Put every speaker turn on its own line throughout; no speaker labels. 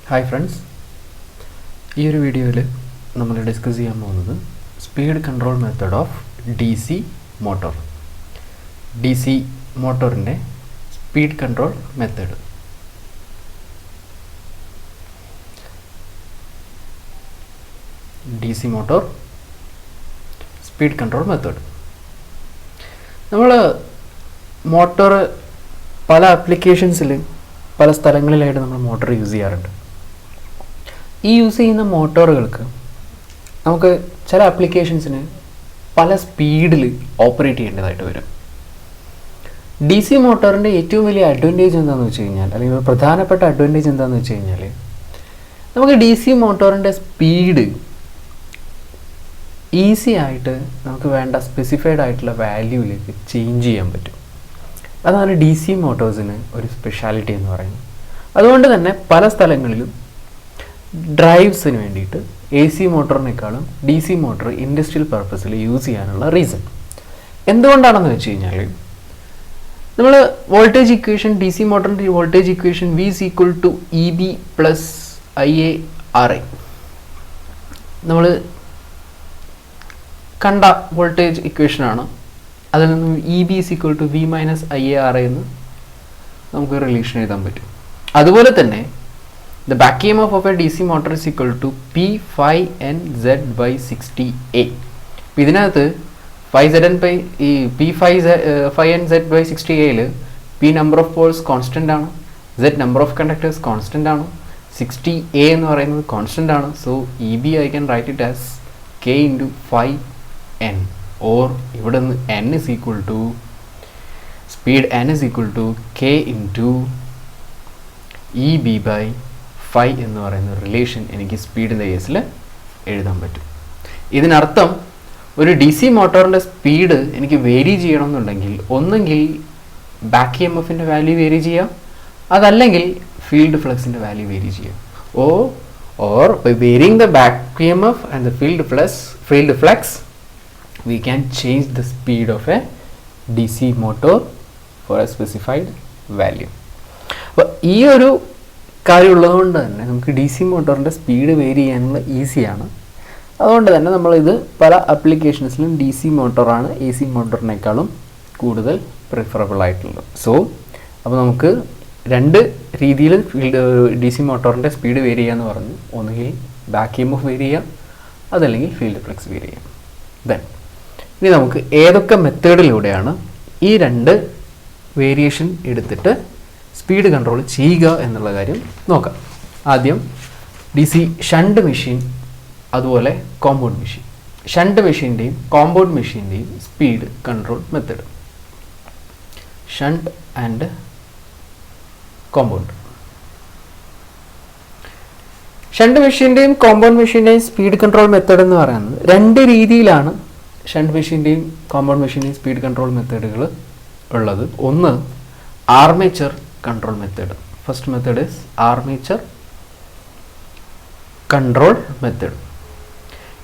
Hi friends, ഈ ഒരു വീഡിയോയിൽ നമ്മൾ ഡിസ്കസ് ചെയ്യാൻ പോകുന്നത് speed control method of D C motor. D C മോട്ടോറിൻ്റെ speed control method. D C motor speed control method. നമ്മൾ മോട്ടോർ പല ആപ്ലിക്കേഷൻസിൽ പല സ്ഥലങ്ങളിലായിട്ട് നമ്മൾ മോട്ടോർ യൂസ് ചെയ്യാറുണ്ട്. ഈ യൂസ് ചെയ്യുന്ന മോട്ടോറുകൾക്ക് നമുക്ക് ചില ആപ്ലിക്കേഷൻസിന് പല സ്പീഡിൽ ഓപ്പറേറ്റ് ചെയ്യേണ്ടതായിട്ട് വരും. ഡി സി മോട്ടോറിൻ്റെ ഏറ്റവും വലിയ അഡ്വാൻറ്റേജ് എന്താണെന്ന് വെച്ച് കഴിഞ്ഞാൽ, അല്ലെങ്കിൽ പ്രധാനപ്പെട്ട അഡ്വാൻറ്റേജ് എന്താണെന്ന് വെച്ച് കഴിഞ്ഞാൽ, നമുക്ക് ഡി സി മോട്ടോറിൻ്റെ സ്പീഡ് ഈസി ആയിട്ട് നമുക്ക് വേണ്ട സ്പെസിഫൈഡ് ആയിട്ടുള്ള വാല്യൂവിലേക്ക് ചേഞ്ച് ചെയ്യാൻ പറ്റും. അതാണ് ഡി സി മോട്ടോഴ്സിന് ഒരു സ്പെഷ്യാലിറ്റി എന്ന് പറയുന്നത്. അതുകൊണ്ട് തന്നെ പല സ്ഥലങ്ങളിലും ഡ്രൈവ്സിന് വേണ്ടിയിട്ട് എ സി മോട്ടറിനേക്കാളും ഡി സി മോട്ടർ ഇൻഡസ്ട്രിയൽ പർപ്പസിൽ യൂസ് ചെയ്യാനുള്ള റീസൺ എന്തുകൊണ്ടാണെന്ന് വെച്ച് കഴിഞ്ഞാൽ, നമ്മൾ വോൾട്ടേജ് ഇക്വേഷൻ, ഡി സി മോട്ടറിൻ്റെ voltage equation V is equal to EB plus IARA നമ്മൾ കണ്ട വോൾട്ടേജ് ഇക്വേഷനാണ്. അതിൽ നിന്ന് EB is equal to V minus IARA എന്ന് നമുക്ക് റിലേഷൻ എഴുതാൻ പറ്റും. അതുപോലെ തന്നെ the back EMF of a DC motor is equal to P phi n Z by 60A. ഇതിനകത്ത് P phi n Z by 60A P number of poles constant ആണ്, Z number of conductors constant ആണ്, 60A എന്ന് പറയുന്നത് constant ആണ്. So EB I can write it as K into phi n, or ഇവിടെ നിന്ന് n is equal to speed n is equal to K into EB by phi എന്ന് പറയുന്ന relation എനിക്ക് സ്പീഡിൻ്റെ കേസിൽ എഴുതാൻ പറ്റും. ഇതിനർത്ഥം ഒരു ഡി സി മോട്ടോറിൻ്റെ സ്പീഡ് എനിക്ക് വേരി ചെയ്യണമെന്നുണ്ടെങ്കിൽ ഒന്നെങ്കിൽ ബാക്ക് ഇ എം എഫിൻ്റെ വാല്യൂ വേരി ചെയ്യാം, അതല്ലെങ്കിൽ ഫീൽഡ് ഫ്ലക്സിൻ്റെ വാല്യൂ വേരി ചെയ്യാം. Or by varying the back E M F and the field flux we can change the speed of a DC motor for a specified value. അപ്പോൾ ഈ ഒരു കാര്യം ഉള്ളതുകൊണ്ട് തന്നെ നമുക്ക് ഡി സി മോട്ടോറിൻ്റെ സ്പീഡ് വേരി ചെയ്യാനുള്ള ഈസിയാണ്. അതുകൊണ്ട് തന്നെ നമ്മളിത് പല ആപ്ലിക്കേഷൻസിലും ഡി സി മോട്ടോറാണ് എ സി മോട്ടോറിനേക്കാളും കൂടുതൽ പ്രിഫറബിൾ ആയിട്ടുള്ളത്. അപ്പോൾ നമുക്ക് രണ്ട് രീതിയിൽ ഡി സി മോട്ടോറിൻ്റെ സ്പീഡ് വേരി ചെയ്യാമെന്ന് പറഞ്ഞു. ഒന്നുകിൽ back E M F vary ചെയ്യാം, അതല്ലെങ്കിൽ ഫീൽഡ് ഫ്ലക്സ് വേരി ചെയ്യാം. ഇനി നമുക്ക് ഏതൊക്കെ മെത്തേഡിലൂടെയാണ് ഈ രണ്ട് വേരിയേഷൻ എടുത്തിട്ട് സ്പീഡ് കൺട്രോൾ ചെയ്യുക എന്നുള്ള കാര്യം നോക്കാം. ആദ്യം ഡി സി ഷണ്ട് മെഷീൻ, അതുപോലെ കോമ്പൗണ്ട് മെഷീൻ. ഷണ്ട് മെഷീൻ്റെയും കോമ്പൗണ്ട് മെഷീൻ്റെയും speed control method. Shunt and compound. Shunt മെഷീൻ്റെയും കോമ്പൗണ്ട് മെഷീൻ്റെയും സ്പീഡ് കൺട്രോൾ മെത്തേഡ് എന്ന് പറയുന്നത് രണ്ട് രീതിയിലാണ് ഷണ്ട് മെഷീൻ്റെയും കോമ്പൗണ്ട് മെഷീൻ്റെയും സ്പീഡ് കൺട്രോൾ മെത്തേഡുകൾ ഉള്ളത്. ഒന്ന് armature control method. First method is armature control method.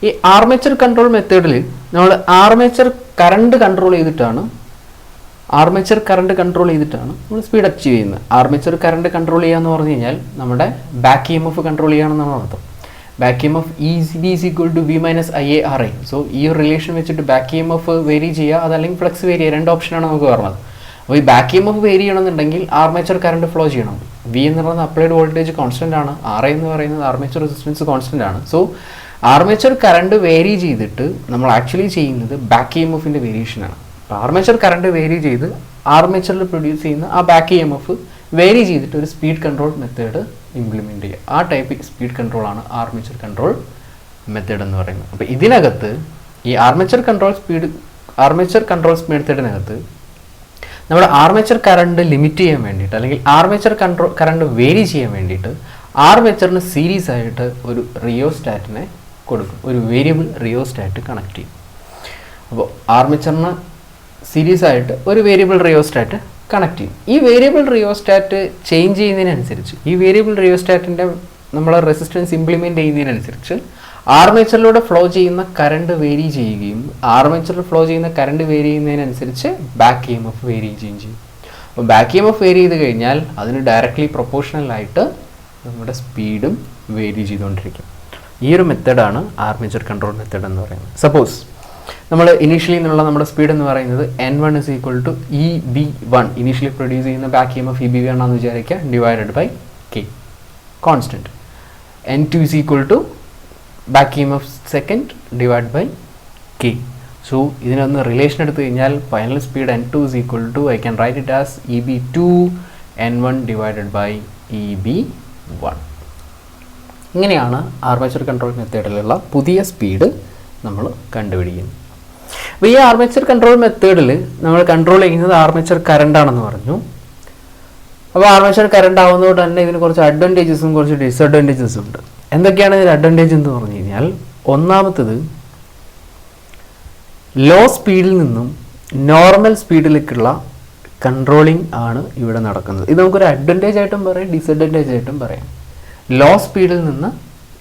ഈ ആർമേച്ചർ കൺട്രോൾ മെത്തേഡിൽ നമ്മൾ ആർമേച്ചർ കറണ്ട് കൺട്രോൾ ചെയ്തിട്ടാണ് നമ്മൾ സ്പീഡ് അച്ചീവ് ചെയ്യുന്നത്. ആർമേച്ചർ കറണ്ട് കൺട്രോൾ ചെയ്യുക എന്ന് പറഞ്ഞു കഴിഞ്ഞാൽ നമ്മുടെ back E M F control ചെയ്യുകയാണെന്നാണ് അർത്ഥം. Back E M F EB is equal to V minus IARA. So ഈ ഒരു റിലേഷൻ വെച്ചിട്ട് back E M F vary ചെയ്യുക, അതല്ലെങ്കിൽ ഫ്ലക്സ് വേരി ചെയ്യുക, രണ്ട് ഓപ്ഷനാണ് നമുക്ക് പറഞ്ഞത്. അപ്പോൾ ഈ back E M F vary ചെയ്യണമെന്നുണ്ടെങ്കിൽ ആർമേച്ചർ കറണ്ട് ഫ്ലോ ചെയ്യണം. V എന്ന് പറയുന്നത് അപ്ലൈഡ് വോൾട്ടേജ് കോൺസ്റ്റൻ്റ് ആണ്, RA എന്ന് പറയുന്നത് ആർമേച്ചർ റെസിസ്റ്റൻസ് കോൺസ്റ്റൻ്റ് ആണ്. സോ ആർമേച്ചർ കറണ്ട് വേരി ചെയ്തിട്ട് നമ്മൾ ആക്ച്വലി ചെയ്യുന്നത് ബാക്ക് ഇ എം എഫിൻ്റെ വേരിയേഷനാണ്. അപ്പോൾ ആർമേച്ചർ കറണ്ട് വേരി ചെയ്ത് ആർമേച്ചറിൽ പ്രൊഡ്യൂസ് ചെയ്യുന്ന ആ back E M F vary ചെയ്തിട്ട് ഒരു സ്പീഡ് കൺട്രോൾ മെത്തേഡ് ഇംപ്ലിമെൻറ്റ് ചെയ്യുക. ആ ടൈപ്പ് സ്പീഡ് കൺട്രോൾ ആണ് ആർമേച്ചർ കൺട്രോൾ മെത്തേഡ് എന്ന് പറയുന്നത്. അപ്പോൾ ഇതിനകത്ത് ഈ ആർമേച്ചർ കൺട്രോൾ മെത്തേഡിനകത്ത് നമ്മുടെ ആർമേച്ചർ കറണ്ട് ലിമിറ്റ് ചെയ്യാൻ വേണ്ടിയിട്ട്, അല്ലെങ്കിൽ ആർമേച്ചർ കറണ്ട് വേരി ചെയ്യാൻ വേണ്ടിയിട്ട് ആർമേച്ചറിന് സീരീസ് ആയിട്ട് ഒരു റിയോസ്റ്റാറ്റിനെ കൊടുക്കും, ഒരു വേരിയബിൾ റിയോസ്റ്റാറ്റ് കണക്ട് ചെയ്യും. അപ്പോൾ ആർമേച്ചറിന് സീരീസ് ആയിട്ട് ഒരു വേരിയബിൾ റിയോസ്റ്റാറ്റ് കണക്ട് ചെയ്യും. ഈ വേരിയബിൾ റിയോസ്റ്റാറ്റ് ചേഞ്ച് ചെയ്യുന്നതിനനുസരിച്ച്, ഈ വേരിയബിൾ റിയോസ്റ്റാറ്റിൻ്റെ നമ്മൾ റെസിസ്റ്റൻസ് ഇംപ്ലിമെൻറ്റ് ചെയ്യുന്നതിനനുസരിച്ച് ആർമേച്ചറിലൂടെ ഫ്ലോ ചെയ്യുന്ന കറണ്ട് വേരി ചെയ്യുകയും ആർമേച്ചറിൽ ഫ്ലോ ചെയ്യുന്ന കറണ്ട് വേരി ചെയ്യുന്നതിനനുസരിച്ച് back E M F vary ചെയ്യുകയും ചെയ്യും. അപ്പോൾ back E M F vary ചെയ്ത് കഴിഞ്ഞാൽ അതിന് ഡയറക്റ്റ്ലി പ്രൊപ്പോർഷണൽ ആയിട്ട് നമ്മുടെ സ്പീഡും വേരി ചെയ്തുകൊണ്ടിരിക്കും. ഈ ഒരു മെത്തേഡാണ് ആർമേച്ചർ കൺട്രോൾ മെത്തേഡ് എന്ന് പറയുന്നത്. സപ്പോസ് നമ്മൾ ഇനീഷ്യലി നിന്നുള്ള നമ്മുടെ സ്പീഡ് എന്ന് പറയുന്നത് N1 is equal to EB1, initially produce ചെയ്യുന്ന ബാക്ക് EMF EB1 ആണെന്ന് വിചാരിക്കുക, divided by K constant. N2 is equal to back EMF second divide by K. So ഇതിനൊന്ന് റിലേഷൻ എടുത്തു കഴിഞ്ഞാൽ final speed N2 is equal to, I can write it as EB2 N1 divided by EB1. ഇങ്ങനെയാണ് armature control മെത്തേഡിലുള്ള പുതിയ speed നമ്മൾ കണ്ടുപിടിക്കുന്നത്. അപ്പോൾ ഈ armature control മെത്തേഡിൽ നമ്മൾ കൺട്രോൾ ചെയ്യുന്നത് ആർമേച്ചർ കറണ്ട് ആണെന്ന് പറഞ്ഞു. അപ്പോൾ ആർമേച്ചർ കറണ്ട് ആവുന്നതുകൊണ്ട് തന്നെ ഇതിന് കുറച്ച് അഡ്വാൻറ്റേജസും കുറച്ച് ഡിസഡ്വാൻറ്റേജസും ഉണ്ട്. എന്തൊക്കെയാണ് ഇതിന് അഡ്വാൻറ്റേജ് എന്ന് പറഞ്ഞു കഴിഞ്ഞാൽ, ഒന്നാമത്തത് ലോ സ്പീഡിൽ നിന്നും നോർമൽ സ്പീഡിലേക്കുള്ള കൺട്രോളിങ് ആണ് ഇവിടെ നടക്കുന്നത്. ഇത് നമുക്കൊരു അഡ്വാൻറ്റേജ് ആയിട്ടും പറയാം, ഡിസഡ്വാൻറ്റേജ് ആയിട്ടും പറയാം. ലോ സ്പീഡിൽ നിന്ന്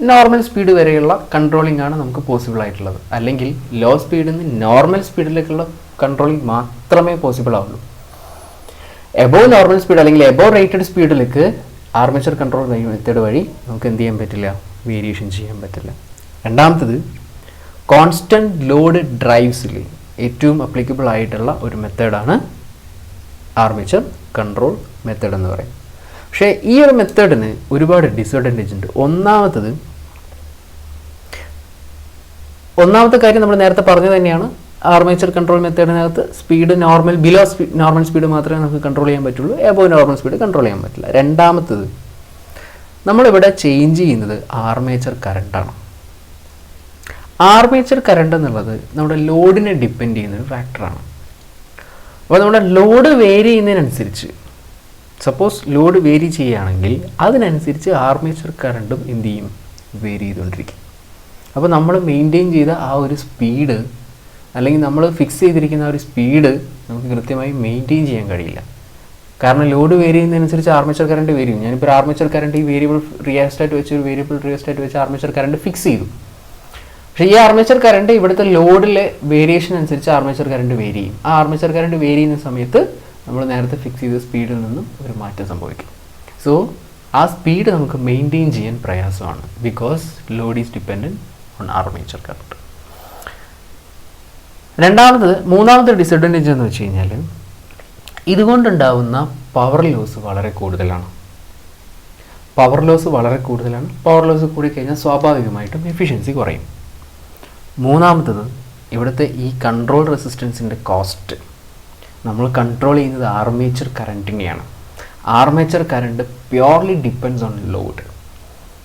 നോർമൽ സ്പീഡ് വരെയുള്ള കൺട്രോളിംഗ് ആണ് നമുക്ക് പോസിബിൾ ആയിട്ടുള്ളത്. അല്ലെങ്കിൽ ലോ സ്പീഡിൽ നിന്ന് നോർമൽ സ്പീഡിലേക്കുള്ള കൺട്രോളിംഗ് മാത്രമേ പോസിബിൾ ആവുള്ളൂ. എബോവ് നോർമൽ സ്പീഡ് അല്ലെങ്കിൽ എബോവ് റേറ്റഡ് സ്പീഡിലേക്ക് ആർമേച്ചർ കൺട്രോൾ മെത്തേഡ് വഴി നമുക്ക് എന്ത് ചെയ്യാൻ പറ്റില്ല, വേരിയേഷൻ ചെയ്യാൻ പറ്റില്ല. രണ്ടാമത്തത് കോൺസ്റ്റൻറ്റ് ലോഡ് ഡ്രൈവ്സിൽ ഏറ്റവും അപ്ലിക്കബിൾ ആയിട്ടുള്ള ഒരു മെത്തേഡാണ് ആർമേച്ചർ കൺട്രോൾ മെത്തേഡ് എന്ന് പറയും. പക്ഷേ ഈ ഒരു മെത്തേഡിന് ഒരുപാട് ഡിസഡ്വാൻറ്റേജ് ഉണ്ട്. ഒന്നാമത്തെ കാര്യം നമ്മൾ നേരത്തെ പറഞ്ഞത് തന്നെയാണ്, ആർമേച്ചർ കൺട്രോൾ മെത്തേഡിനകത്ത് സ്പീഡ് നോർമൽ സ്പീഡ് മാത്രമേ നമുക്ക് കൺട്രോൾ ചെയ്യാൻ പറ്റുള്ളൂ, എബോവ് നോർമൽ സ്പീഡ് കൺട്രോൾ ചെയ്യാൻ പറ്റില്ല. രണ്ടാമത്തത് നമ്മളിവിടെ ചേഞ്ച് ചെയ്യുന്നത് ആർമേച്ചർ കറണ്ടാണ്. ആർമേച്ചർ കറണ്ട് എന്നുള്ളത് നമ്മുടെ ലോഡിനെ ഡിപ്പെൻഡ് ചെയ്യുന്നൊരു ഫാക്ടറാണ്. അപ്പോൾ നമ്മുടെ ലോഡ് വേരി ചെയ്യുന്നതിനനുസരിച്ച്, സപ്പോസ് ലോഡ് വേരി ചെയ്യുകയാണെങ്കിൽ അതിനനുസരിച്ച് ആർമേച്ചർ കറണ്ടും എന്ത് ചെയ്യും, വേരി ചെയ്തുകൊണ്ടിരിക്കും. അപ്പോൾ നമ്മൾ മെയിൻറ്റെയിൻ ചെയ്ത ആ ഒരു സ്പീഡ് അല്ലെങ്കിൽ നമ്മൾ ഫിക്സ് ചെയ്തിരിക്കുന്ന ആ ഒരു സ്പീഡ് നമുക്ക് കൃത്യമായി മെയിൻറ്റെയിൻ ചെയ്യാൻ കഴിയില്ല. കാരണം ലോഡ് വേരി ചെയ്യുന്നതിനനുസരിച്ച് ആർമേച്ചർ കറണ്ട് വേരി ചെയ്യും. ഞാനിപ്പോൾ ആർമേച്ചർ കറണ്ട് ഈ വേരിയബിൾ റിയാസ്റ്റാറ്റ് വെച്ച് ഒരു വേരിയബിൾ റിയാസ്റ്റാറ്റ് വെച്ച് ആർമേച്ചർ കറണ്ട് ഫിക്സ് ചെയ്തു. പക്ഷേ ഈ ആർമേച്ചർ കറണ്ട് ഇവിടുത്തെ ലോഡിലെ വേരിയേഷൻ അനുസരിച്ച് ആർമേച്ചർ കറണ്ട് വേരി ചെയ്യും. ആ ആർമേച്ചർ കറണ്ട് വേരി ചെയ്യുന്ന സമയത്ത് നമ്മൾ നേരത്തെ ഫിക്സ് ചെയ്ത സ്പീഡിൽ നിന്നും ഒരു മാറ്റം സംഭവിക്കും. സോ ആ സ്പീഡ് നമുക്ക് മെയിൻറ്റെയിൻ ചെയ്യാൻ പ്രയാസമാണ്, because Lord is dependent on armature current. മൂന്നാമത്തെ ഡിസഡ്വാൻറ്റേജ് എന്ന് വെച്ച് കഴിഞ്ഞാൽ, ഇതുകൊണ്ടുണ്ടാവുന്ന പവർ ലോസ് വളരെ കൂടുതലാണ്. പവർ ലോസ് കൂടിക്കഴിഞ്ഞാൽ സ്വാഭാവികമായിട്ടും എഫിഷ്യൻസി കുറയും. മൂന്നാമത്തത് ഇവിടുത്തെ ഈ കൺട്രോൾ റെസിസ്റ്റൻസിൻ്റെ കോസ്റ്റ്. നമ്മൾ കൺട്രോൾ ചെയ്യുന്നത് ആർമേച്ചർ കറണ്ടിനെയാണ്. Armature current purely depends on load.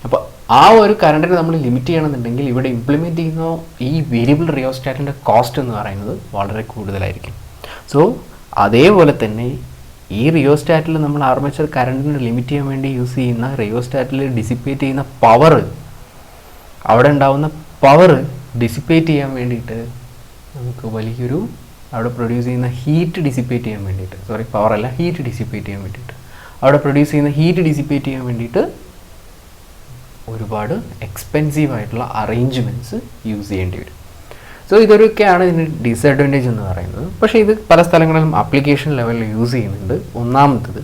അപ്പോൾ ആ ഒരു കറണ്ടിനെ നമ്മൾ ലിമിറ്റ് ചെയ്യണമെന്നുണ്ടെങ്കിൽ ഇവിടെ ഇംപ്ലിമെൻറ്റ് ചെയ്യുന്ന ഈ വേരിയബിൾ റിയോസ്റ്റാറ്റിൻ്റെ കോസ്റ്റ് എന്ന് പറയുന്നത് വളരെ കൂടുതലായിരിക്കും. സോ അതേപോലെ തന്നെ ഈ റിയോസ്റ്റാറ്റിൽ നമ്മൾ ആർമേച്ചർ കറണ്ടിനെ ലിമിറ്റ് ചെയ്യാൻ വേണ്ടി യൂസ് ചെയ്യുന്ന റിയോസ്റ്റാറ്റിൽ ഡിസിപ്പേറ്റ് ചെയ്യുന്ന പവർ, അവിടെ ഉണ്ടാവുന്ന പവർ ഡിസിപ്പേറ്റ് ചെയ്യാൻ വേണ്ടിയിട്ട് നമുക്ക് വലിയൊരു അവിടെ പ്രൊഡ്യൂസ് ചെയ്യുന്ന ഹീറ്റ് ഡിസിപ്പേറ്റ് ചെയ്യാൻ വേണ്ടിയിട്ട്, ഹീറ്റ് ഡിസിപ്പേറ്റ് ചെയ്യാൻ വേണ്ടിയിട്ട് അവിടെ പ്രൊഡ്യൂസ് ചെയ്യുന്ന ഹീറ്റ് ഡിസിപ്പേറ്റ് ചെയ്യാൻ വേണ്ടിയിട്ട് ഒരുപാട് എക്സ്പെൻസീവ് ആയിട്ടുള്ള അറേഞ്ച്മെൻറ്റ്സ് യൂസ് ചെയ്യേണ്ടി വരും. സോ ഇതൊക്കെയാണ് ഇതിന് ഡിസഡ്വാൻറ്റേജ് എന്ന് പറയുന്നത്. പക്ഷേ ഇത് പല സ്ഥലങ്ങളിലും ആപ്ലിക്കേഷൻ ലെവലിൽ യൂസ് ചെയ്യുന്നുണ്ട്. ഒന്നാമത്തത്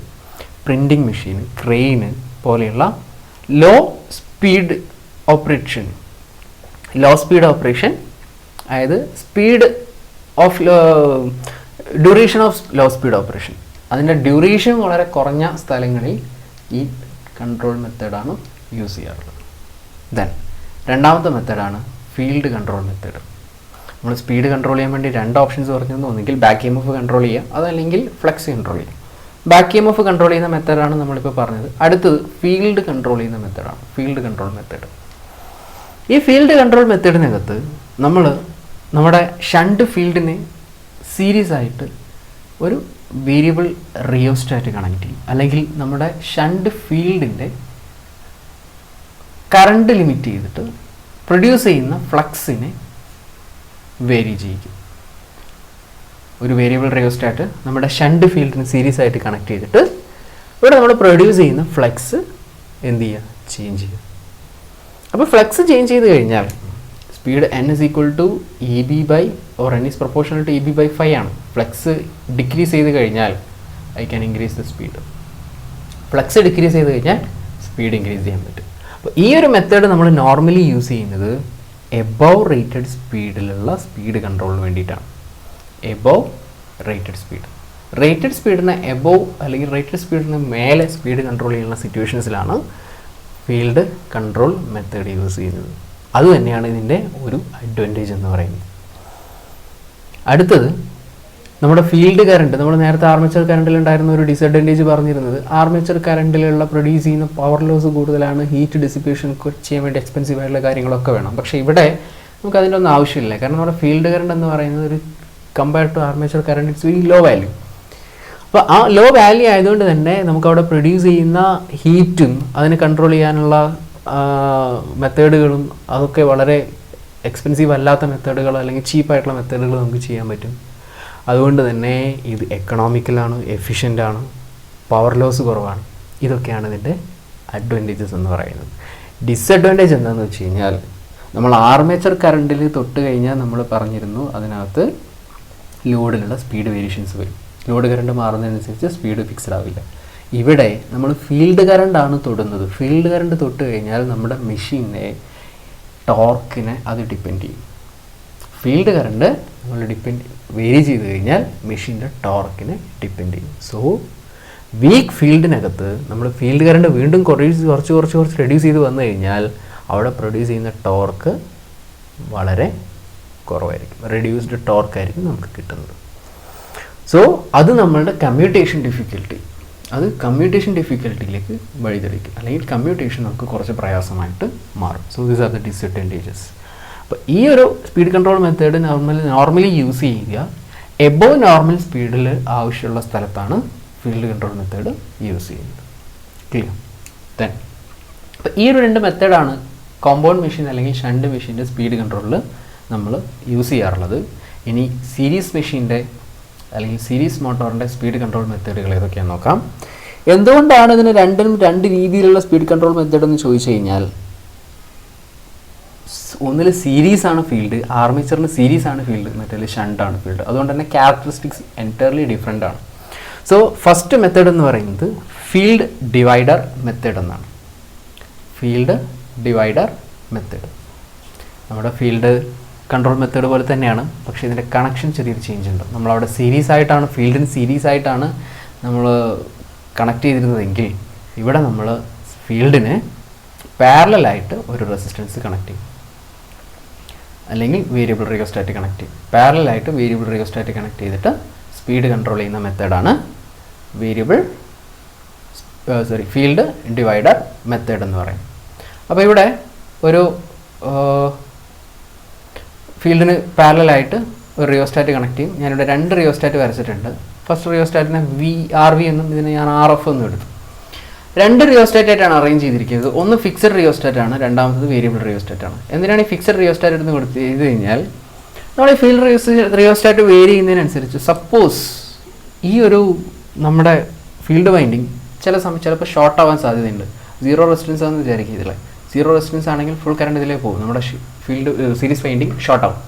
പ്രിൻറ്റിംഗ് മെഷീൻ, ക്രെയിന് പോലെയുള്ള ലോ സ്പീഡ് ഓപ്പറേഷൻ, അതായത് duration of low speed operation, അതിൻ്റെ ഡ്യൂറേഷൻ വളരെ കുറഞ്ഞ സ്ഥലങ്ങളിൽ ഈ കൺട്രോൾ മെത്തേഡാണ് യൂസ് ചെയ്യാറുള്ളത്. രണ്ടാമത്തെ മെത്തേഡാണ് ഫീൽഡ് കൺട്രോൾ മെത്തേഡ്. നമ്മൾ സ്പീഡ് കൺട്രോൾ ചെയ്യാൻ വേണ്ടി രണ്ട് ഓപ്ഷൻസ് പറഞ്ഞു. ഒന്നെങ്കിൽ ബാക്ക് EMF കൺട്രോൾ ചെയ്യുക, അതല്ലെങ്കിൽ ഫ്ലക്സ് കൺട്രോൾ ചെയ്യുക. ബാക്ക് EMF കൺട്രോൾ ചെയ്യുന്ന മെത്തേഡാണ് നമ്മളിപ്പോൾ പറഞ്ഞത്. അടുത്തത് ഫീൽഡ് കൺട്രോൾ ചെയ്യുന്ന മെത്തേഡാണ് ഫീൽഡ് കൺട്രോൾ മെത്തേഡ്. ഈ ഫീൽഡ് കൺട്രോൾ മെത്തേഡിനകത്ത് നമ്മൾ നമ്മുടെ ഷണ്ട് ഫീൽഡിനെ സീരീസ് ആയിട്ട് ഒരു വേരിയബിൾ റിയോസ്റ്റാറ്റ് കണക്ട് ചെയ്യും, അല്ലെങ്കിൽ നമ്മുടെ ഷണ്ട് ഫീൽഡിൻ്റെ കറണ്ട് ലിമിറ്റ് ചെയ്തിട്ട് പ്രൊഡ്യൂസ് ചെയ്യുന്ന ഫ്ലക്സിനെ വേരി ചെയ്യിക്കും. ഒരു വേരിയബിൾ റിയോസ്റ്റാറ്റ് നമ്മുടെ ഷണ്ട് ഫീൽഡിന് സീരീസ് ആയിട്ട് കണക്ട് ചെയ്തിട്ട് ഇവിടെ നമ്മൾ പ്രൊഡ്യൂസ് ചെയ്യുന്ന ഫ്ലക്സ് എന്ത് ചെയ്യുക, ചേഞ്ച് ചെയ്യുക. അപ്പോൾ ഫ്ലക്സ് ചേഞ്ച് ചെയ്ത് കഴിഞ്ഞാൽ speed n is equal to EB by or n is proportional to EB by 5 ആണ്. ഫ്ലക്സ് ഡിക്രീസ് ചെയ്ത് കഴിഞ്ഞാൽ I can increase the speed. Flux decrease ചെയ്ത് കഴിഞ്ഞാൽ സ്പീഡ് ഇൻക്രീസ് ചെയ്യാൻ പറ്റും. അപ്പോൾ ഈ ഒരു മെത്തേഡ് നമ്മൾ നോർമലി യൂസ് ചെയ്യുന്നത് എബവ് റേറ്റഡ് സ്പീഡിലുള്ള സ്പീഡ് കൺട്രോളിന് വേണ്ടിയിട്ടാണ്. എബവ് റേറ്റഡ് സ്പീഡ്, റേറ്റഡ് സ്പീഡിന് എബവ് അല്ലെങ്കിൽ റേറ്റഡ് സ്പീഡിന് മേലെ സ്പീഡ് കൺട്രോൾ ചെയ്യുന്ന സിറ്റുവേഷൻസിലാണ് ഫീൽഡ് കൺട്രോൾ മെത്തേഡ് യൂസ് ചെയ്യുന്നത്. അതുതന്നെയാണ് ഇതിൻ്റെ ഒരു അഡ്വാൻറ്റേജ് എന്ന് പറയുന്നത്. അടുത്തത് നമ്മുടെ ഫീൽഡ് കറണ്ട്. നമ്മൾ നേരത്തെ ആർമേച്ചർ കറണ്ടിലുണ്ടായിരുന്ന ഒരു ഡിസഡ്വാൻറ്റേജ് പറഞ്ഞിരുന്നത് ആർമേച്ചർ കറണ്ടിലുള്ള പ്രൊഡ്യൂസ് ചെയ്യുന്ന പവർ ലോസ് കൂടുതലാണ്, ഹീറ്റ് ഡിസിപ്പേഷൻ ചെയ്യാൻ വേണ്ടി എക്സ്പെൻസീവ് ആയിട്ടുള്ള കാര്യങ്ങളൊക്കെ വേണം. പക്ഷേ ഇവിടെ നമുക്ക് അതിൻ്റെ ഒന്നും ആവശ്യമില്ല. കാരണം നമ്മുടെ ഫീൽഡ് കറണ്ട് എന്ന് പറയുന്നത് ഒരു compare to armature current it's very low value. അപ്പോൾ ആ ലോ വാല്യൂ ആയതുകൊണ്ട് തന്നെ നമുക്കവിടെ പ്രൊഡ്യൂസ് ചെയ്യുന്ന ഹീറ്റും അതിനെ കൺട്രോൾ ചെയ്യാനുള്ള മെത്തേഡുകളും അതൊക്കെ വളരെ എക്സ്പെൻസീവ് അല്ലാത്ത മെത്തേഡുകൾ അല്ലെങ്കിൽ ചീപ്പായിട്ടുള്ള മെത്തേഡുകൾ നമുക്ക് ചെയ്യാൻ പറ്റും. അതുകൊണ്ട് തന്നെ ഇത് എക്കണോമിക്കലാണ്, എഫിഷ്യൻ്റാണ്, പവർ ലോസ് കുറവാണ്. ഇതൊക്കെയാണ് ഇതിൻ്റെ അഡ്വാൻറ്റേജസ് എന്ന് പറയുന്നത്. ഡിസഡ്വാൻറ്റേജ് എന്താണെന്ന് വെച്ച് കഴിഞ്ഞാൽ നമ്മൾ ആർമേച്ചർ കറണ്ടിൽ തൊട്ട് കഴിഞ്ഞാൽ നമ്മൾ പറഞ്ഞിരുന്നു അതിനകത്ത് ലോഡിലുള്ള സ്പീഡ് വേരിയേഷൻസ് വരും. ലോഡ് കറണ്ട് മാറുന്നതിനനുസരിച്ച് സ്പീഡ് ഫിക്സ്ഡ് ആവില്ല. ഇവിടെ നമ്മൾ ഫീൽഡ് കറണ്ടാണ് തൊടുന്നത്. ഫീൽഡ് കറണ്ട് തൊട്ട് കഴിഞ്ഞാൽ നമ്മുടെ മെഷീനെ ടോർക്കിനെ അത് ഡിപ്പെൻഡ് ചെയ്യും. ഫീൽഡ് കറണ്ട് നമ്മൾ വേരി ചെയ്ത് കഴിഞ്ഞാൽ മെഷീൻ്റെ ടോർക്കിനെ ഡിപ്പെൻഡ് ചെയ്യും. സോ വീക്ക് ഫീൽഡിനകത്ത് നമ്മൾ ഫീൽഡ് കറണ്ട് വീണ്ടും കുറച്ച് റെഡ്യൂസ് ചെയ്ത് വന്നു കഴിഞ്ഞാൽ അവിടെ പ്രൊഡ്യൂസ് ചെയ്യുന്ന ടോർക്ക് വളരെ കുറവായിരിക്കും. റെഡ്യൂസ്ഡ് ടോർക്കായിരിക്കും നമുക്ക് കിട്ടുന്നത്. സോ അത് നമ്മളുടെ കമ്മ്യൂട്ടേഷൻ ഡിഫിക്കൽട്ടിയിലേക്ക് വഴിതെളിക്കും. അല്ലെങ്കിൽ കമ്മ്യൂട്ടേഷൻ നമുക്ക് കുറച്ച് പ്രയാസമായിട്ട് മാറും. So these are the disadvantages. അപ്പോൾ ഈ ഒരു speed control method normally use ചെയ്യുക എബോവ് നോർമൽ സ്പീഡിൽ ആവശ്യമുള്ള സ്ഥലത്താണ് ഫീൽഡ് കൺട്രോൾ മെത്തേഡ് യൂസ് ചെയ്യുന്നത്. ക്ലിയർ? ദെൻ അപ്പോൾ ഈ ഒരു രണ്ട് മെത്തേഡാണ് കോമ്പൗണ്ട് മെഷീൻ അല്ലെങ്കിൽ ഷണ്ട് മെഷീൻ്റെ സ്പീഡ് കൺട്രോളിൽ നമ്മൾ യൂസ് ചെയ്യാറുള്ളത്. ഇനി സീരീസ് മെഷീൻ്റെ അല്ലെങ്കിൽ സീരീസ് മോട്ടോറിൻ്റെ സ്പീഡ് കൺട്രോൾ മെത്തേഡുകൾ ഏതൊക്കെയാണെന്ന് നോക്കാം. എന്തുകൊണ്ടാണ് ഇതിന് രണ്ട് രീതിയിലുള്ള സ്പീഡ് കൺട്രോൾ മെത്തേഡ് എന്ന് ചോദിച്ചു കഴിഞ്ഞാൽ, ഒന്നിൽ സീരീസ് ആണ് ഫീൽഡ്, ആർമേച്ചറിന് സീരീസ് ആണ് ഫീൽഡ്, മറ്റേ ഷണ്ടാണ് ഫീൽഡ്. അതുകൊണ്ട് തന്നെ ക്യാരക്ടറിസ്റ്റിക്സ് എൻറ്റയർലി ഡിഫറെൻ്റ് ആണ്. സോ ഫസ്റ്റ് മെത്തേഡ് എന്ന് പറയുന്നത് ഫീൽഡ് ഡിവൈഡർ മെത്തേഡ് എന്നാണ്. ഫീൽഡ് ഡിവൈഡർ മെത്തേഡ് നമ്മുടെ ഫീൽഡ് കൺട്രോൾ മെത്തേഡ് പോലെ തന്നെയാണ്, പക്ഷേ ഇതിൻ്റെ കണക്ഷൻ ചെറിയൊരു ചേഞ്ച് ഉണ്ട്. നമ്മളവിടെ ഫീൽഡിന് സീരീസ് ആയിട്ടാണ് നമ്മൾ കണക്ട് ചെയ്തിരുന്നതെങ്കിൽ ഇവിടെ നമ്മൾ ഫീൽഡിന് പാരലലായിട്ട് ഒരു റെസിസ്റ്റൻസ് കണക്ട് ചെയ്യും, അല്ലെങ്കിൽ വേരിയബിൾ റിയോസ്റ്റാറ്റ് കണക്ട് ചെയ്യും. പാരലലായിട്ട് വേരിയബിൾ റിയോസ്റ്റാറ്റ് കണക്ട് ചെയ്തിട്ട് സ്പീഡ് കൺട്രോൾ ചെയ്യുന്ന മെത്തേഡാണ് ഫീൽഡ് ഡിവൈഡർ മെത്തേഡ് എന്ന് പറയും. അപ്പോൾ ഇവിടെ ഒരു ഫീൽഡിന് പാരലലായിട്ട് ഒരു റിയോസ്റ്റാറ്റ് കണക്ട് ചെയ്യും. ഞാനിവിടെ രണ്ട് റിയോസ്റ്റാറ്റ് വരച്ചിട്ടുണ്ട്. ഫസ്റ്റ് റിയോസ്റ്റാറ്റിനെ RV എന്നും ഇതിനെ ഞാൻ RF എന്നും എടുത്തു. രണ്ട് റിയോസ്റ്റാറ്റായിട്ടാണ് അറേഞ്ച് ചെയ്തിരിക്കുന്നത്. ഒന്ന് ഫിക്സഡ് റിയോസ്റ്റാറ്റാണ്, രണ്ടാമത്തത് വേരിയബിൾ റിയോസ്റ്റാറ്റാണ്. എന്തിനാണ് ഈ ഫിക്സഡ് റിയോസ്റ്റാറ്റ് എടുത്ത് ചെയ്ത് കഴിഞ്ഞാൽ നമ്മൾ ഈ ഫീൽഡ് റിയോസ്റ്റാറ്റ് വേരി ചെയ്യുന്നതിനനുസരിച്ച് സപ്പോസ് ഈ ഒരു നമ്മുടെ ഫീൽഡ് വൈൻഡിങ് ചിലപ്പോൾ ഷോർട്ട് ആവാൻ സാധ്യതയുണ്ട്. സീറോ റെസിസ്റ്റൻസ് ആണെന്ന് വിചാരിക്കുന്നില്ല. സീറോ റെസിസ്റ്റൻസ് ആണെങ്കിൽ ഫുൾ കറണ്ട് ഇതിലേ പോകും, നമ്മുടെ സീരീസ് വൈൻഡിങ് ഷോർട്ട് ആവും.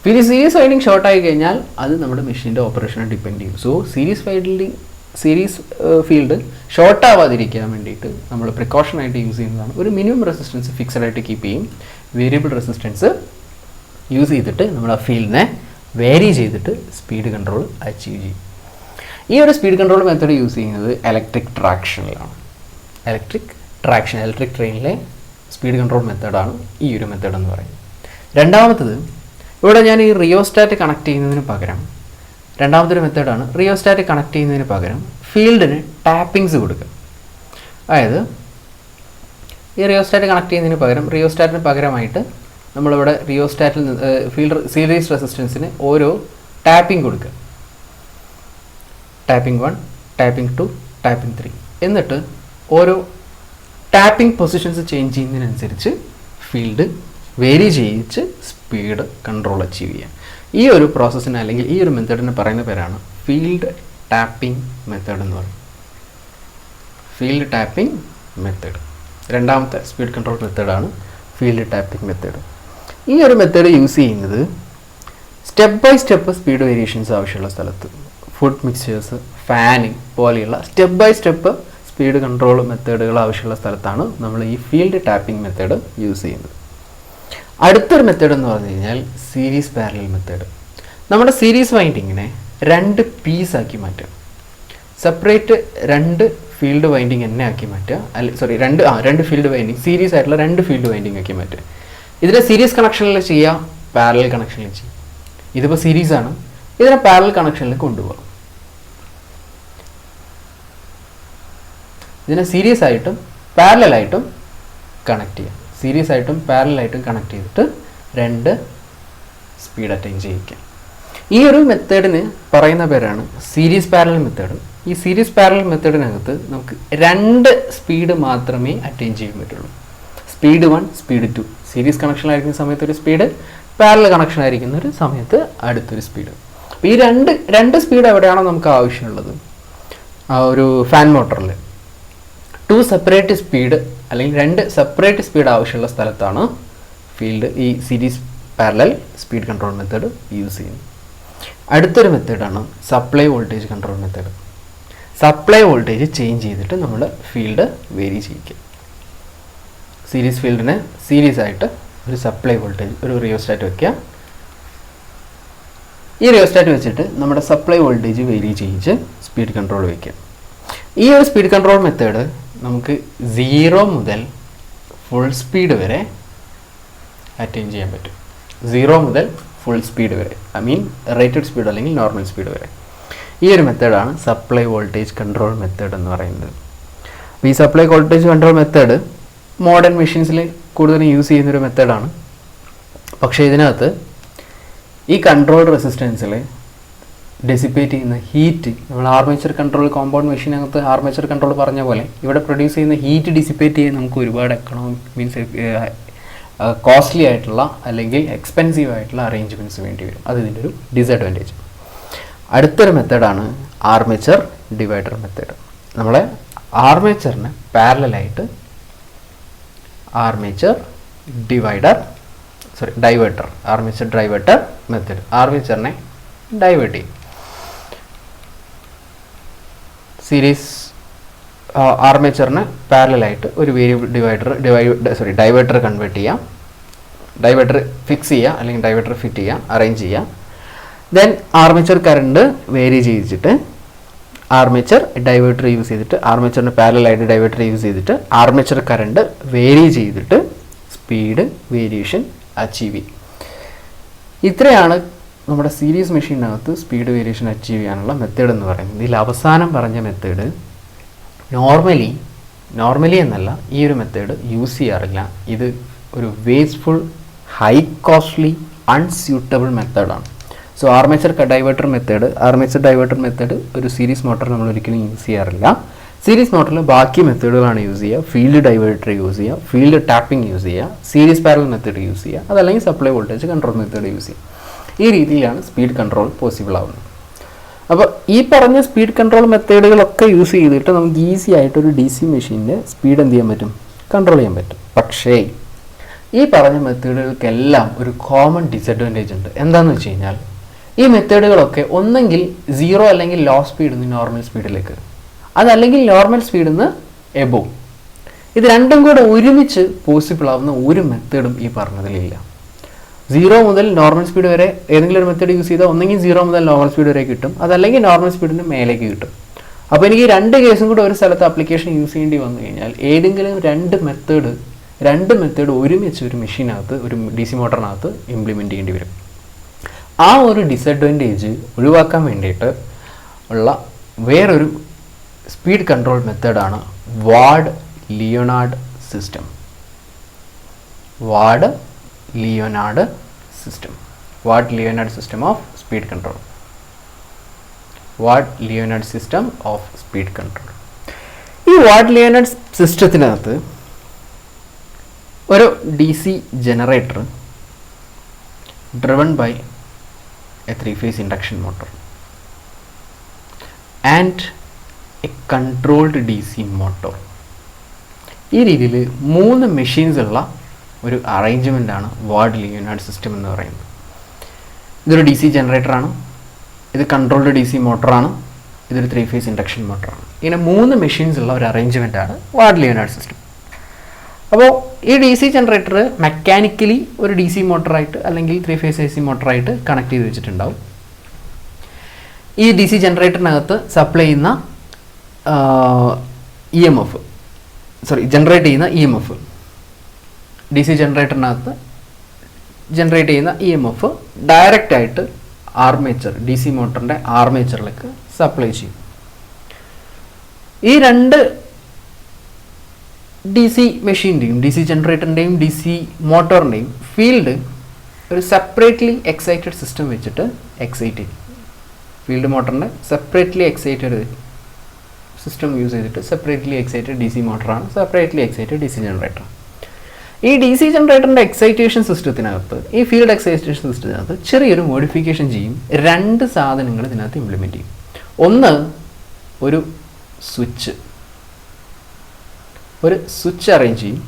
സീരീസ് വൈൻഡിങ് ഷോർട്ട് ആയി കഴിഞ്ഞാൽ അത് നമ്മുടെ മെഷീൻ്റെ ഓപ്പറേഷനെ ഡിപ്പെൻഡ് ചെയ്യും. സോ സീരീസ് ഫീൽഡ് ഷോർട്ട് ആവാതിരിക്കാൻ വേണ്ടിയിട്ട് നമ്മൾ പ്രിക്കോഷനായിട്ട് യൂസ് ചെയ്യുന്നതാണ്. ഒരു മിനിമം റെസിസ്റ്റൻസ് ഫിക്സഡ് ആയിട്ട് കീപ്പ് ചെയ്യും. വേരിയബിൾ റെസിസ്റ്റൻസ് യൂസ് ചെയ്തിട്ട് നമ്മൾ ആ ഫീൽഡിനെ വേരി ചെയ്തിട്ട് സ്പീഡ് കൺട്രോൾ അച്ചീവ് ചെയ്യും. ഈ ഒരു സ്പീഡ് കൺട്രോൾ മെത്തേഡ് യൂസ് ചെയ്യുന്നത് ഇലക്ട്രിക് ട്രെയിനിലെ സ്പീഡ് കൺട്രോൾ മെത്തേഡാണ് ഈ ഒരു മെത്തേഡ് എന്ന് പറയുന്നത്. രണ്ടാമത്തത് ഇവിടെ ഞാൻ ഈ റിയോസ്റ്റാറ്റ് കണക്ട് ചെയ്യുന്നതിന് പകരം രണ്ടാമതൊരു മെത്തേഡാണ് റിയോസ്റ്റാറ്റ് കണക്ട് ചെയ്യുന്നതിന് പകരം ഫീൽഡിന് ടാപ്പിങ്സ് കൊടുക്കുക. അതായത് ഈ റിയോസ്റ്റാറ്റ് കണക്ട് ചെയ്യുന്നതിന് പകരം റിയോസ്റ്റാറ്റിന് പകരമായിട്ട് നമ്മളിവിടെ റിയോസ്റ്റാറ്റിൽ ഫീൽഡ് സീരീസ് റെസിസ്റ്റൻസിന് ഓരോ ടാപ്പിംഗ് കൊടുക്കുക. ടാപ്പിംഗ് 1, ടാപ്പിംഗ് 2, ടാപ്പിംഗ് 3 എന്നിട്ട് ഓരോ ടാപ്പിംഗ് പൊസിഷൻസ് ചേഞ്ച് ചെയ്യുന്നതിനനുസരിച്ച് ഫീൽഡ് വേരി ചെയ്യിച്ച് സ്പീഡ് കൺട്രോൾ അച്ചീവ് ചെയ്യാം. ഈ ഒരു പ്രോസസ്സിന് അല്ലെങ്കിൽ ഈ ഒരു മെത്തേഡിന് പറയുന്ന പേരാണ് ഫീൽഡ് ടാപ്പിംഗ് മെത്തേഡ് എന്ന് പറയും. ഫീൽഡ് ടാപ്പിംഗ് മെത്തേഡ് രണ്ടാമത്തെ സ്പീഡ് കൺട്രോൾ മെത്തേഡാണ് ഫീൽഡ് ടാപ്പിംഗ് മെത്തേഡ്. ഈ ഒരു മെത്തേഡ് യൂസ് ചെയ്യുന്നത് step by step speed variations ആവശ്യമുള്ള സ്ഥലത്ത് ഫുഡ് മിക്സ്ചേഴ്സ്, ഫാനിങ് പോലെയുള്ള step by step speed control മെത്തേഡുകൾ ആവശ്യമുള്ള സ്ഥലത്താണ് നമ്മൾ ഈ ഫീൽഡ് ടാപ്പിംഗ് മെത്തേഡ് യൂസ് ചെയ്യുന്നത്. അടുത്തൊരു മെത്തേഡ് എന്ന് പറഞ്ഞു കഴിഞ്ഞാൽ സീരീസ് പാരലൽ മെത്തേഡ്. നമ്മുടെ സീരീസ് വൈൻഡിങ്ങിനെ 2 പീസാക്കി മാറ്റുക. സെപ്പറേറ്റ് 2 ഫീൽഡ് വൈൻഡിങ് എന്നെ ആക്കി മാറ്റുക. രണ്ട് ഫീൽഡ് വൈൻഡിങ്, സീരീസ് ആയിട്ടുള്ള 2 ഫീൽഡ് വൈൻഡിങ് ആക്കി മാറ്റുക. ഇതിനെ സീരീസ് കണക്ഷനിൽ ചെയ്യുക, പാരലൽ കണക്ഷനിൽ ചെയ്യുക. ഇതിപ്പോൾ സീരീസ് ആണ്, ഇതിനെ പാരലൽ കണക്ഷനിൽ കൊണ്ടുപോകാം. ഇതിനെ സീരീസ് ആയിട്ടും പാരലലായിട്ടും കണക്ട് ചെയ്യാം. സീരീസ് ആയിട്ടും പാരലലായിട്ടും കണക്ട് ചെയ്തിട്ട് 2 സ്പീഡ് അറ്റൈൻ ചെയ്യിക്കാം. ഈ ഒരു മെത്തേഡിന് പറയുന്ന പേരാണ് സീരീസ് പാരലൽ മെത്തേഡ്. ഈ സീരീസ് പാരലൽ മെത്തേഡിനകത്ത് നമുക്ക് 2 സ്പീഡ് മാത്രമേ അറ്റൈൻ ചെയ്യാൻ പറ്റുള്ളൂ. Speed 1, speed 2. സീരീസ് കണക്ഷൻ ആയിരിക്കുന്ന സമയത്ത് ഒരു സ്പീഡ്, പാരലൽ കണക്ഷൻ ആയിരിക്കുന്ന ഒരു സമയത്ത് അടുത്തൊരു സ്പീഡ്. അപ്പോൾ ഈ രണ്ട് സ്പീഡ് എവിടെയാണോ നമുക്ക് ആവശ്യമുള്ളത്, ഒരു ഫാൻ മോട്ടറിൽ 2 സെപ്പറേറ്റ് സ്പീഡ് അല്ലെങ്കിൽ 2 സെപ്പറേറ്റ് സ്പീഡ് ആവശ്യമുള്ള സ്ഥലത്താണ് ഫീൽഡ് ഈ series parallel speed control method use ചെയ്യുന്നത്. അടുത്തൊരു മെത്തേഡാണ് supply voltage control method. Supply voltage change ചെയ്തിട്ട് നമ്മൾ ഫീൽഡ് വേരി ചെയ്യിക്കുക. സീരീസ് ഫീൽഡിനെ സീരീസ് ആയിട്ട് ഒരു സപ്ലൈ വോൾട്ടേജ്, ഒരു റിയോസ്റ്റാറ്റ് വയ്ക്കുക. ഈ റിയോസ്റ്റാറ്റ് വെച്ചിട്ട് നമ്മുടെ സപ്ലൈ വോൾട്ടേജ് വേരി ചെയ്യിച്ച് സ്പീഡ് കൺട്രോൾ വയ്ക്കുക. ഈ ഒരു സ്പീഡ് കൺട്രോൾ മെത്തേഡ് നമുക്ക് 0 മുതൽ ഫുൾ സ്പീഡ് വരെ അറ്റൈൻ ചെയ്യാൻ പറ്റും. 0 മുതൽ ഫുൾ സ്പീഡ് വരെ, റേറ്റഡ് സ്പീഡ് അല്ലെങ്കിൽ നോർമൽ സ്പീഡ് വരെ. ഈ ഒരു മെത്തേഡാണ് സപ്ലൈ വോൾട്ടേജ് കൺട്രോൾ മെത്തേഡ് എന്ന് പറയുന്നത്. അപ്പോൾ ഈ supply voltage control method modern മെഷീൻസിൽ കൂടുതലും യൂസ് ചെയ്യുന്നൊരു മെത്തേഡാണ്. പക്ഷേ ഇതിനകത്ത് ഈ കൺട്രോൾ റെസിസ്റ്റൻസിൽ ഡെസിപ്പേറ്റ് ചെയ്യുന്ന ഹീറ്റ്, നമ്മൾ ആർമേച്ചർ കൺട്രോൾ കോമ്പൗണ്ട് മെഷീനകത്ത് ആർമേച്ചർ കൺട്രോൾ പറഞ്ഞ പോലെ ഇവിടെ പ്രൊഡ്യൂസ് ചെയ്യുന്ന ഹീറ്റ് ഡിസിപ്പേറ്റ് ചെയ്യാൻ നമുക്ക് ഒരുപാട് കോസ്റ്റ്ലി ആയിട്ടുള്ള അല്ലെങ്കിൽ എക്സ്പെൻസീവ് ആയിട്ടുള്ള അറേഞ്ച്മെൻറ്റ്സ് വേണ്ടി വരും. അത് ഇതിൻ്റെ ഒരു ഡിസഡ്വാൻറ്റേജ്. അടുത്തൊരു മെത്തേഡാണ് ആർമേച്ചർ ഡിവൈഡർ മെത്തേഡ്. നമ്മളെ ആർമേച്ചറിന് പാരലലായിട്ട് ആർമേച്ചർ ഡൈവേർട്ടർ മെത്തേഡ് ആർമേച്ചറിനെ ഡൈവേർട്ട് ചെയ്യും. സീരീസ് ആർമേച്ചറിന് പാരലലായിട്ട് ഒരു ഡൈവേർട്ടർ കൺവേർട്ട് ചെയ്യാം, ഡൈവേർട്ടർ ഫിക്സ് ചെയ്യുക അല്ലെങ്കിൽ ഡൈവേർട്ടർ ഫിറ്റ് ചെയ്യുക, അറേഞ്ച് ചെയ്യുക. ദെൻ ആർമേച്ചർ കറണ്ട് വേരി ചെയ്യിച്ചിട്ട് ആർമേച്ചർ ഡൈവേർട്ടർ യൂസ് ചെയ്തിട്ട്, ആർമേച്ചറിന് പാരലലായിട്ട് ഡൈവേർട്ടർ യൂസ് ചെയ്തിട്ട് ആർമേച്ചർ കറണ്ട് വേരി ചെയ്തിട്ട് സ്പീഡ് വേരിയേഷൻ അച്ചീവ് ചെയ്യും. ഇത്രയാണ് നമ്മുടെ സീരീസ് മെഷീനകത്ത് സ്പീഡ് വേരിയേഷൻ അച്ചീവ് ചെയ്യാനുള്ള മെത്തേഡ് എന്ന് പറയുന്നത്. ഇതിൽ അവസാനം പറഞ്ഞ മെത്തേഡ് നോർമലി എന്നല്ല, ഈ ഒരു മെത്തേഡ് യൂസ് ചെയ്യാറില്ല. ഇത് ഒരു വേസ്റ്റ്ഫുൾ, ഹൈ കോസ്റ്റ്ലി, അൺസ്യൂട്ടബിൾ മെത്തേഡാണ്. സോ ആർമേച്ചർ ഡൈവേർട്ടർ മെത്തേഡ് ഒരു സീരീസ് മോട്ടർ നമ്മൾ ഒരിക്കലും യൂസ് ചെയ്യാറില്ല. സീരീസ് മോട്ടറിൽ ബാക്കി മെത്തേഡുകളാണ് യൂസ് ചെയ്യുക. ഫീൽഡ് ഡൈവേർട്ടർ യൂസ് ചെയ്യുക, ഫീൽഡ് ടാപ്പിംഗ് യൂസ് ചെയ്യുക, സീരീസ് പാരലൽ മെത്തേഡ് യൂസ് ചെയ്യുക, അതല്ലെങ്കിൽ supply voltage control method use ചെയ്യുക. ഈ രീതിയിലാണ് സ്പീഡ് കൺട്രോൾ പോസിബിൾ ആവുന്നത്. അപ്പോൾ ഈ പറഞ്ഞ സ്പീഡ് കൺട്രോൾ മെത്തേഡുകളൊക്കെ യൂസ് ചെയ്തിട്ട് നമുക്ക് ഈസി ആയിട്ടൊരു DC മെഷീൻ്റെ സ്പീഡ് എന്ത് ചെയ്യാൻ പറ്റും, കൺട്രോൾ ചെയ്യാൻ പറ്റും. പക്ഷേ ഈ പറഞ്ഞ മെത്തേഡുകൾക്കെല്ലാം ഒരു കോമൺ ഡിസഡ്വാൻറ്റേജ് ഉണ്ട്. എന്താണെന്ന് വെച്ച് കഴിഞ്ഞാൽ ഈ മെത്തേഡുകളൊക്കെ ഒന്നെങ്കിൽ 0 അല്ലെങ്കിൽ ലോ സ്പീഡിൽ നിന്ന് നോർമൽ സ്പീഡിലേക്ക്, അതല്ലെങ്കിൽ നോർമൽ സ്പീഡിൽ നിന്ന് എബോവ്. ഇത് രണ്ടും കൂടെ ഒരുമിച്ച് പോസിബിൾ ആവുന്ന ഒരു മെത്തേഡും ഈ പറഞ്ഞതിലില്ല. 0 മുതൽ നോർമൽ സ്പീഡ് വരെ ഏതെങ്കിലും ഒരു മെത്തേഡ് യൂസ് ചെയ്താൽ ഒന്നെങ്കിൽ 0 മുതൽ നോർമൽ സ്പീഡ് വരെ കിട്ടും, അതല്ലെങ്കിൽ നോർമൽ സ്പീഡിന് മേലേക്ക് കിട്ടും. അപ്പോൾ എനിക്ക് 2 കേസും കൂടെ ഒരു സ്ഥലത്ത് ആപ്ലിക്കേഷൻ യൂസ് ചെയ്യേണ്ടി വന്നു കഴിഞ്ഞാൽ ഏതെങ്കിലും 2 മെത്തേഡ് ഒരുമിച്ച് ഒരു മെഷീനകത്ത്, ഒരു DC മോട്ടറിനകത്ത് ഇംപ്ലിമെൻറ്റ് ചെയ്യേണ്ടി വരും. ആ ഒരു ഡിസഡ്വാൻറ്റേജ് ഒഴിവാക്കാൻ വേണ്ടിയിട്ട് ഉള്ള വേറൊരു സ്പീഡ് കൺട്രോൾ മെത്തേഡാണ് Ward Leonard system. Ward Leonard system of speed control. Ward Leonard system of speed control. ഈ വാർഡ്-ലിയോനാർഡ് സിസ്റ്റത്തിനകത്ത് ഒരു DC generator driven by a 3-phase induction motor and a controlled DC motor. ഈ രീതിയിൽ 3 മെഷീൻസ് ഉള്ള ഒരു അറേഞ്ച്മെൻ്റ് ആണ് വാർഡ്-ലിയോനാർഡ് സിസ്റ്റം എന്ന് പറയുന്നത്. ഇതൊരു DC ജനറേറ്ററാണ്, ഇത് കൺട്രോൾഡ് DC മോട്ടറാണ്, ഇതൊരു 3 ഫേസ് ഇൻഡക്ഷൻ മോട്ടറാണ്. ഇങ്ങനെ 3 മെഷീൻസ് ഉള്ള ഒരു അറേഞ്ച്മെൻറ്റാണ് വാർഡ് ലിയോനാർഡ് സിസ്റ്റം. അപ്പോൾ ഈ ഡി സി ജനറേറ്റർ മെക്കാനിക്കലി ഒരു ഡി സി മോട്ടറായിട്ട് അല്ലെങ്കിൽ 3 ഫേസ് എ സി മോട്ടറായിട്ട് കണക്ട് ചെയ്ത് വെച്ചിട്ടുണ്ടാവും. ഈ ഡി സി ജനറേറ്ററിനകത്ത് സപ്ലൈ ചെയ്യുന്ന ജനറേറ്റ് ചെയ്യുന്ന E M F, D C ജനറേറ്ററിനകത്ത് ജനറേറ്റ് ചെയ്യുന്ന ഇ എം എഫ് ഡയറക്റ്റായിട്ട് ആർമേച്ചർ, ഡി സി മോട്ടറിൻ്റെ ആർമേച്ചറിലേക്ക് സപ്ലൈ ചെയ്യും. ഈ രണ്ട് ഡി സി മെഷീൻ്റെയും ഡി സി ജനറേറ്ററിൻ്റെയും ഡി സി മോട്ടറിൻ്റെയും ഫീൽഡ് ഒരു സെപ്പറേറ്റ്ലി എക്സൈറ്റഡ് സിസ്റ്റം വെച്ചിട്ട് എക്സൈറ്റ് ചെയ്യും. ഫീൽഡ് മോട്ടറിൻ്റെ സെപ്പറേറ്റ്ലി എക്സൈറ്റഡ് സിസ്റ്റം യൂസ് ചെയ്തിട്ട് സെപ്പറേറ്റ്ലി എക്സൈറ്റഡ് ഡി സി മോട്ടറാണ്, separately excited D C generator. ഈ ഡി സി ജനറേറ്ററിൻ്റെ എക്സൈറ്റേഷൻ സിസ്റ്റത്തിനകത്ത്, ഈ ഫീൽഡ് എക്സൈറ്റേഷൻ സിസ്റ്റത്തിനകത്ത് ചെറിയൊരു മോഡിഫിക്കേഷൻ ചെയ്യും. 2 സാധനങ്ങൾ ഇതിനകത്ത് ഇംപ്ലിമെൻറ്റ് ചെയ്യും. ഒന്ന്, ഒരു സ്വിച്ച് അറേഞ്ച് ചെയ്യും.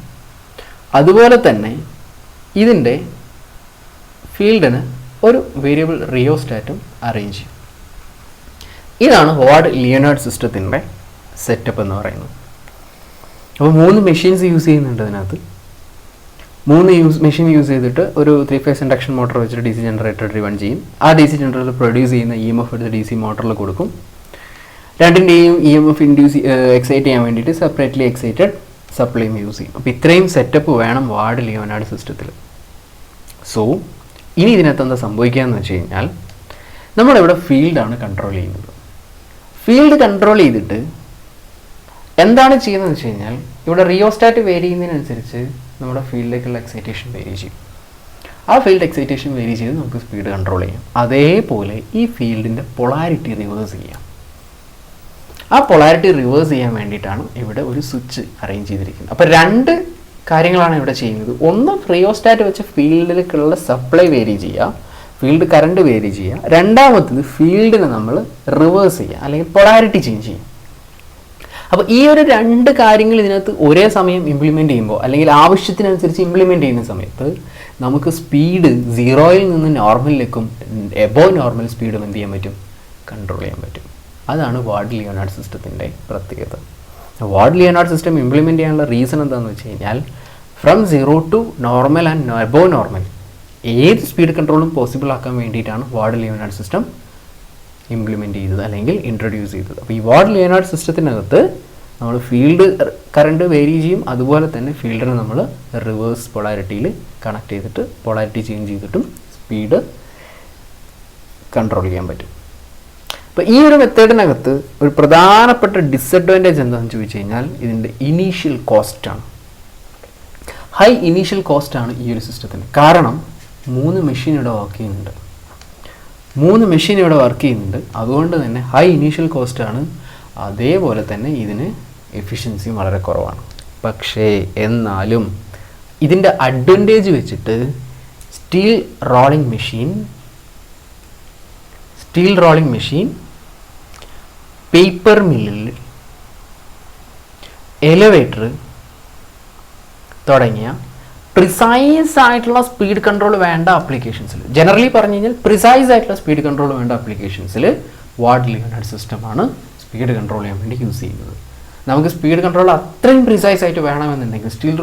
അതുപോലെ തന്നെ ഇതിൻ്റെ ഫീൽഡിന് ഒരു വേരിയബിൾ റിയോസ്റ്റാറ്റും അറേഞ്ച് ചെയ്യും. ഇതാണ് വാർഡ് ലിയോനാർഡ് സിസ്റ്റത്തിൻ്റെ സെറ്റപ്പ് എന്ന് പറയുന്നത്. അപ്പോൾ 3 മെഷീൻസ് യൂസ് ചെയ്യുന്നുണ്ട് അതിനകത്ത്. 3 മെഷീൻ യൂസ് ചെയ്തിട്ട് ഒരു 3 ഫേസ് ഇൻഡക്ഷൻ മോട്ടർ വെച്ചിട്ട് ഡി സി ജനറേറ്റർ ഡ്രിവൺ ചെയ്യും. ആ ഡി സി ജനറേറ്റർ പ്രൊഡ്യൂസ് ചെയ്യുന്ന ഇ എം എഫ് എടുത്ത് ഡി സി മോട്ടറിൽ കൊടുക്കും. രണ്ടിൻ്റെയും ഇ എം എഫ് എക്സൈറ്റ് ചെയ്യാൻ വേണ്ടിയിട്ട് സെപ്പറേറ്റ്ലി എക്സൈറ്റഡ് സപ്ലൈയും യൂസ് ചെയ്യും. അപ്പോൾ ഇത്രയും സെറ്റപ്പ് വേണം വാർഡ് ലിയോനാർഡ് സിസ്റ്റത്തിൽ. സോ ഇനി ഇതിനകത്ത് എന്താ സംഭവിക്കുകയെന്ന് വെച്ച് കഴിഞ്ഞാൽ, നമ്മളിവിടെ ഫീൽഡാണ് കൺട്രോൾ ചെയ്യുന്നത്. ഫീൽഡ് കൺട്രോൾ ചെയ്തിട്ട് എന്താണ് ചെയ്യുന്നതെന്ന് വെച്ച് കഴിഞ്ഞാൽ, ഇവിടെ റിയോസ്റ്റാറ്റ് വേരി ചെയ്യുന്നതിനനുസരിച്ച് നമ്മുടെ ഫീൽഡിലേക്കുള്ള എക്സൈറ്റേഷൻ വേരി ചെയ്യും. ആ ഫീൽഡ് എക്സൈറ്റേഷൻ വേരി ചെയ്ത് നമുക്ക് സ്പീഡ് കൺട്രോൾ ചെയ്യാം. അതേപോലെ ഈ ഫീൽഡിൻ്റെ പൊളാരിറ്റി റിവേഴ്സ് ചെയ്യാം. ആ പൊളാരിറ്റി റിവേഴ്സ് ചെയ്യാൻ വേണ്ടിയിട്ടാണ് ഇവിടെ ഒരു സ്വിച്ച് അറേഞ്ച് ചെയ്തിരിക്കുന്നത്. അപ്പോൾ 2 കാര്യങ്ങളാണ് ഇവിടെ ചെയ്യുന്നത്. ഒന്ന്, റിയോസ്റ്റാറ്റ് വെച്ച് ഫീൽഡിലേക്കുള്ള സപ്ലൈ വേരി ചെയ്യുക, ഫീൽഡ് കറണ്ട് വേരി ചെയ്യുക. രണ്ടാമത്തത്, ഫീൽഡിനെ നമ്മൾ റിവേഴ്സ് ചെയ്യുക അല്ലെങ്കിൽ പൊളാരിറ്റി ചേഞ്ച് ചെയ്യുക. അപ്പോൾ ഈ ഒരു 2 കാര്യങ്ങൾ ഇതിനകത്ത് ഒരേ സമയം ഇംപ്ലിമെൻറ്റ് ചെയ്യുമ്പോൾ അല്ലെങ്കിൽ ആവശ്യത്തിനനുസരിച്ച് ഇംപ്ലിമെൻറ്റ് ചെയ്യുന്ന സമയത്ത് നമുക്ക് സ്പീഡ് 0-ൽ നിന്ന് നോർമലിലേക്കും എബോവ് നോർമൽ സ്പീഡും എന്ത് ചെയ്യാൻ പറ്റും? കൺട്രോൾ ചെയ്യാൻ പറ്റും. അതാണ് വാർഡ് ലിയോനാർഡ് സിസ്റ്റത്തിൻ്റെ പ്രത്യേകത. വാർഡ് ലിയോനാർഡ് സിസ്റ്റം ഇംപ്ലിമെൻറ്റ് ചെയ്യാനുള്ള റീസൺ എന്താണെന്ന് വെച്ച് കഴിഞ്ഞാൽ, from 0 to normal and above normal ഏത് സ്പീഡ് കൺട്രോളും പോസിബിൾ ആക്കാൻ വേണ്ടിയിട്ടാണ് വാർഡ് ലിയോനാർഡ് സിസ്റ്റം ഇംപ്ലിമെൻറ്റ് ചെയ്തത് അല്ലെങ്കിൽ ഇൻട്രൊഡ്യൂസ് ചെയ്തത്. അപ്പോൾ ഈ വാർഡ് ലിയോനാർഡ് സിസ്റ്റത്തിനകത്ത് നമ്മൾ ഫീൽഡ് കറണ്ട് വേരി ചെയ്യും. അതുപോലെ തന്നെ ഫീൽഡിനെ നമ്മൾ റിവേഴ്സ് പൊളാരിറ്റിയിൽ കണക്ട് ചെയ്തിട്ട് പൊളാരിറ്റി ചേഞ്ച് ചെയ്തിട്ടും സ്പീഡ് കൺട്രോൾ ചെയ്യാൻ പറ്റും. അപ്പോൾ ഈ ഒരു മെത്തേഡിനകത്ത് ഒരു പ്രധാനപ്പെട്ട ഡിസഡ്വാൻറ്റേജ് എന്താണെന്ന് ചോദിച്ചു കഴിഞ്ഞാൽ, ഇതിൻ്റെ ഇനീഷ്യൽ കോസ്റ്റാണ്. ഹൈ ഇനീഷ്യൽ കോസ്റ്റാണ് ഈ ഒരു സിസ്റ്റത്തിന്. കാരണം 3 മെഷീൻ ഇവിടെ വർക്ക് ചെയ്യുന്നുണ്ട്. അതുകൊണ്ട് തന്നെ ഹൈ ഇനീഷ്യൽ കോസ്റ്റാണ്. അതേപോലെ തന്നെ ഇതിന് എഫിഷ്യൻസിയും വളരെ കുറവാണ്. പക്ഷേ എന്നാലും ഇതിൻ്റെ അഡ്വാൻറ്റേജ് വെച്ചിട്ട് സ്റ്റീൽ റോളിംഗ് മെഷീൻ, പേപ്പർ മില്ലിൽ, എലവേറ്റർ തുടങ്ങിയ പ്രിസൈസ് ആയിട്ടുള്ള സ്പീഡ് കൺട്രോൾ വേണ്ട ആപ്ലിക്കേഷൻസിൽ, ജനറലി പറഞ്ഞു കഴിഞ്ഞാൽ പ്രിസൈസ് ആയിട്ടുള്ള സ്പീഡ് കൺട്രോൾ വേണ്ട ആപ്ലിക്കേഷൻസിൽ വാർഡ് ലിയോനാർഡ് സിസ്റ്റമാണ് സ്പീഡ് കൺട്രോൾ ചെയ്യാൻ വേണ്ടി യൂസ് ചെയ്യുന്നത്. നമുക്ക് സ്പീഡ് കൺട്രോൾ അത്രയും പ്രിസൈസ് ആയിട്ട് വേണമെന്നുണ്ടെങ്കിൽ സ്റ്റീൽ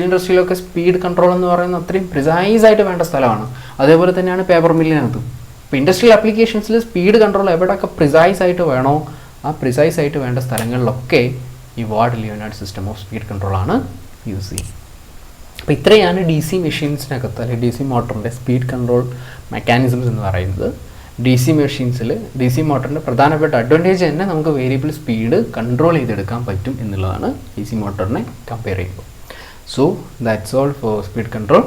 ഇൻഡസ്ട്രിയിലൊക്കെ സ്പീഡ് കൺട്രോൾ എന്ന് പറയുന്നത് അത്രയും പ്രിസൈസ് ആയിട്ട് വേണ്ട സ്ഥലമാണ്. അതേപോലെ തന്നെയാണ് പേപ്പർ മില്ലിനകത്തും. ഇപ്പോൾ ഇൻഡസ്ട്രിയൽ ആപ്ലിക്കേഷൻസിൽ സ്പീഡ് കൺട്രോൾ എവിടെയൊക്കെ പ്രിസൈസ് ആയിട്ട് വേണോ ആ പ്രിസൈസ് ആയിട്ട് വേണ്ട സ്ഥലങ്ങളിലൊക്കെ ഈ Ward Leonard system of speed കൺട്രോളാണ് യൂസ് ചെയ്യുന്നത്. അപ്പോൾ ഇത്രയാണ് ഡി സി മെഷീൻസിനകത്ത് അല്ലെങ്കിൽ ഡി സി മോട്ടറിൻ്റെ സ്പീഡ് കൺട്രോൾ മെക്കാനിസംസ് എന്ന് പറയുന്നത്. ഡി സി മെഷീൻസിൽ ഡി സി മോട്ടറിൻ്റെ പ്രധാനപ്പെട്ട അഡ്വാൻറ്റേജ് തന്നെ നമുക്ക് വേരിയബിൾ സ്പീഡ് കൺട്രോൾ ചെയ്തെടുക്കാൻ പറ്റും എന്നുള്ളതാണ് ഡി സി മോട്ടറിനെ കമ്പയർ ചെയ്യുമ്പോൾ. So that's all for speed control.